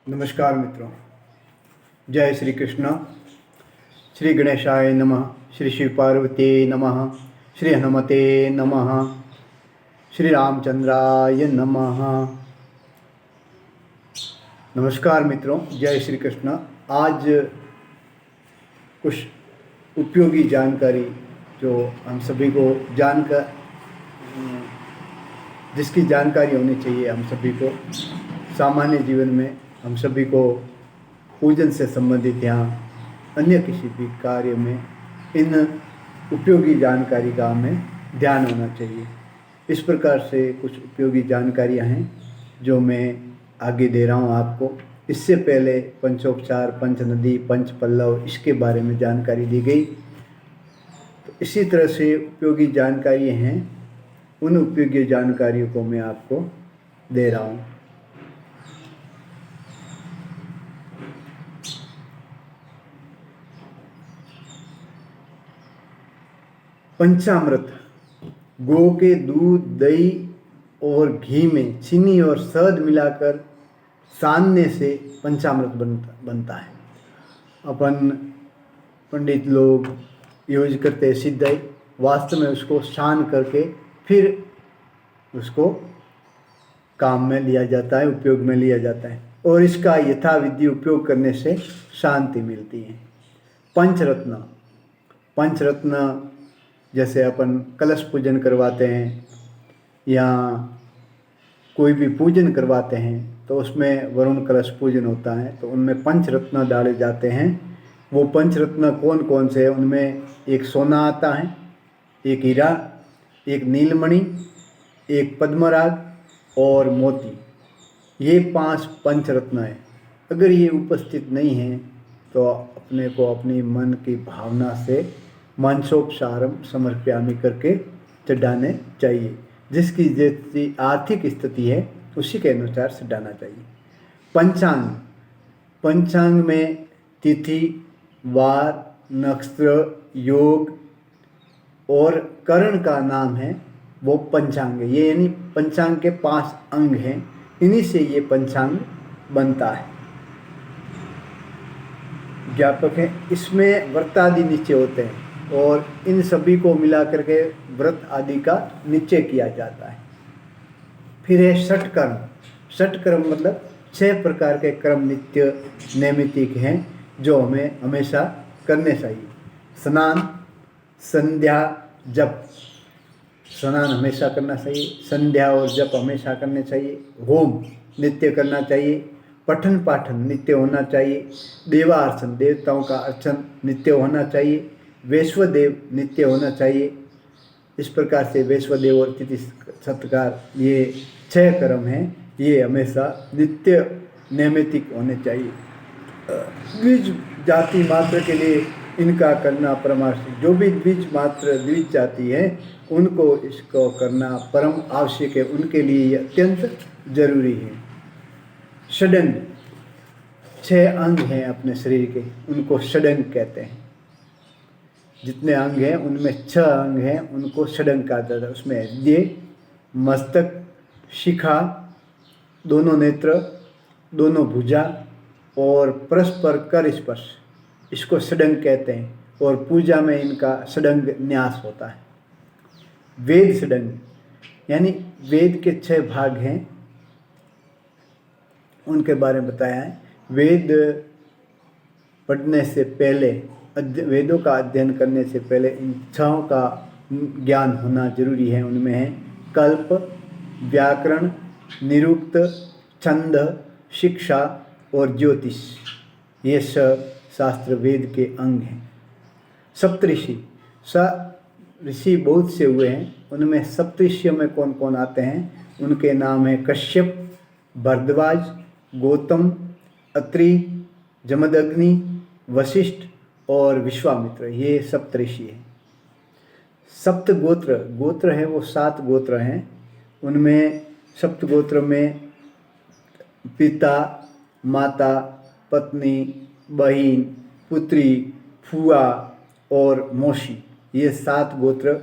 नमस्कार मित्रों, जय श्री कृष्ण। श्री गणेशाय नमः, श्री शिव पार्वती नमः, श्री हनुमते नमः, श्री रामचंद्राय नमः। नमस्कार मित्रों, जय श्री कृष्ण। आज कुछ उपयोगी जानकारी जो हम सभी को जिसकी जानकारी होनी चाहिए हम सभी को सामान्य जीवन में, हम सभी को पूजन से संबंधित या अन्य किसी भी कार्य में इन उपयोगी जानकारी का हमें ध्यान होना चाहिए। इस प्रकार से कुछ उपयोगी जानकारियां हैं जो मैं आगे दे रहा हूं आपको। इससे पहले पंचोपचार, पंचनदी, पंच पल्लव, इसके बारे में जानकारी दी गई। तो इसी तरह से उपयोगी जानकारी हैं, उन उपयोगी जानकारियों को मैं आपको दे रहा हूं। पंचामृत, गौ के दूध, दही और घी में चीनी और शहद मिलाकर सानने से पंचामृत बनता है। अपन पंडित लोग यूज करते हैं सिद्धाई, वास्तव में उसको सान करके फिर उसको काम में लिया जाता है, उपयोग में लिया जाता है और इसका यथाविधि उपयोग करने से शांति मिलती है। पंचरत्न, पंचरत्न जैसे अपन कलश पूजन करवाते हैं या कोई भी पूजन करवाते हैं तो उसमें वरुण कलश पूजन होता है, तो उनमें पंचरत्न डाले जाते हैं। वो पंचरत्न कौन कौन से हैं? उनमें एक सोना आता है, एक हीरा, एक नीलमणि, एक पद्मराग और मोती। ये 5 पंचरत्न हैं। अगर ये उपस्थित नहीं हैं तो अपने को अपनी मन की भावना से मंसोपचारम समर्पयामि करके चढ़ाने चाहिए। जिसकी जैसी आर्थिक स्थिति है उसी के अनुसार चढ़ाना चाहिए। पंचांग, पंचांग में तिथि, वार, नक्षत्र, योग और करण का नाम है, वो पंचांग है। ये यानी पंचांग के 5 अंग हैं, इन्हीं से ये पंचांग बनता है। ज्ञापक है, इसमें व्रत आदि नीचे होते हैं और इन सभी को मिला करके व्रत आदि का निश्चय किया जाता है। फिर है षटकर्म। षटकर्म मतलब 6 प्रकार के कर्म नित्य नैमित्तिक हैं जो हमें हमेशा करने चाहिए। स्नान, संध्या, जप। स्नान हमेशा करना चाहिए, संध्या और जप हमेशा करने चाहिए। होम नित्य करना चाहिए, पठन पाठन नित्य होना चाहिए, देवार्चन देवताओं का अर्चन नित्य होना चाहिए, वैश्वदेव नित्य होना चाहिए। इस प्रकार से वैश्वदेव और तिथि सत्कार, ये 6 कर्म हैं, ये हमेशा नित्य नैमित्तिक होने चाहिए। द्विज जाति मात्र के लिए इनका करना परमावश्यक। जो भी द्विज मात्र द्विज जाति है उनको इसको करना परम आवश्यक है, उनके लिए ये अत्यंत जरूरी है। षडंग, 6 अंग हैं अपने शरीर के, उनको षडंग कहते हैं। जितने अंग हैं उनमें 6 अंग हैं, उनको षडंग कहा जाता है। उसमें हृदय, मस्तक, शिखा, दोनों नेत्र, दोनों भुजा और परस्पर कर स्पर्श, इसको षडंग कहते हैं। और पूजा में इनका षडंग न्यास होता है। वेद षडंग यानी वेद के 6 भाग हैं, उनके बारे में बताया है। वेद पढ़ने से पहले, वेदों का अध्ययन करने से पहले इन 6 का ज्ञान होना जरूरी है। उनमें है कल्प, व्याकरण, निरुक्त, छंद, शिक्षा और ज्योतिष। ये सब शास्त्र वेद के अंग हैं। सप्तऋषि, ऋषि बहुत से हुए हैं, उनमें सप्तऋषियों में कौन कौन आते हैं? उनके नाम है कश्यप, भरद्वाज, गौतम, अत्रि, जमदग्नि, वशिष्ठ और विश्वामित्र। ये सप्तऋषि हैं। सप्त गोत्र, गोत्र है वो 7 गोत्र हैं। उनमें सप्त गोत्र में पिता, माता, पत्नी, बहन, पुत्री, फुआ और मौसी, ये 7 गोत्र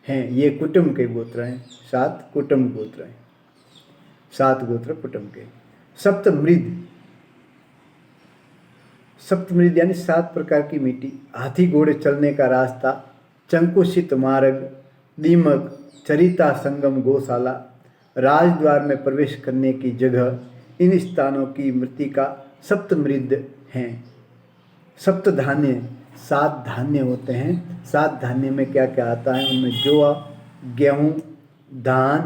हैं। ये कुटुंब के गोत्र हैं, 7 कुटुंब गोत्र हैं, 7 गोत्र कुटुंब के। सप्त मृद, सप्तमृद यानी 7 प्रकार की मिट्टी, हाथी घोड़े चलने का रास्ता, चंकुशित मार्ग, दीमक, चरिता संगम गौशाला, राजद्वार में प्रवेश करने की जगह, इन स्थानों की मृत्तिका सप्तमृद हैं। सप्त धान्य, 7 धान्य होते हैं। 7 धान्य में क्या क्या आता है? उनमें जौ, गेहूँ, धान,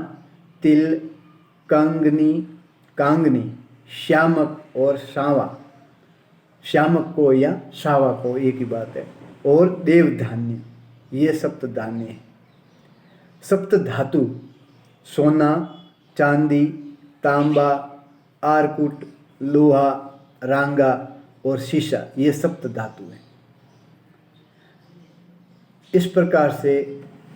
तिल, कांगनी, श्यामक और सावा। श्यामक को या सावा को एक ही बात है। और देव धान्य, ये सप्त धान्य है। सप्त धातु, सोना, चांदी, तांबा, आरकुट, लोहा, रांगा और शीशा, ये सप्त धातु हैं। इस प्रकार से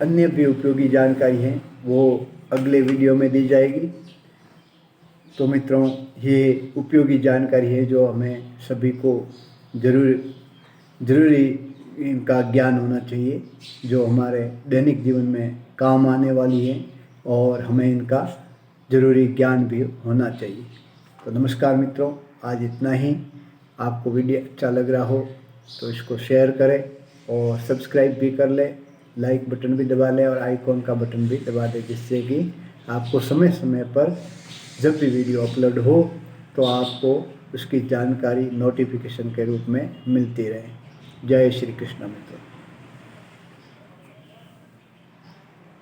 अन्य भी उपयोगी जानकारी है, वो अगले वीडियो में दी जाएगी। तो मित्रों, ये उपयोगी जानकारी है जो हमें सभी को ज़रूरी इनका ज्ञान होना चाहिए, जो हमारे दैनिक जीवन में काम आने वाली है और हमें इनका ज़रूरी ज्ञान भी होना चाहिए। तो नमस्कार मित्रों, आज इतना ही। आपको वीडियो अच्छा लग रहा हो तो इसको शेयर करें और सब्सक्राइब भी कर लें, लाइक बटन भी दबा लें और आइकॉन का बटन भी दबा दें, जिससे कि आपको समय समय पर जब भी वीडियो अपलोड हो तो आपको उसकी जानकारी नोटिफिकेशन के रूप में मिलती रहे। जय श्री कृष्ण मित्रों।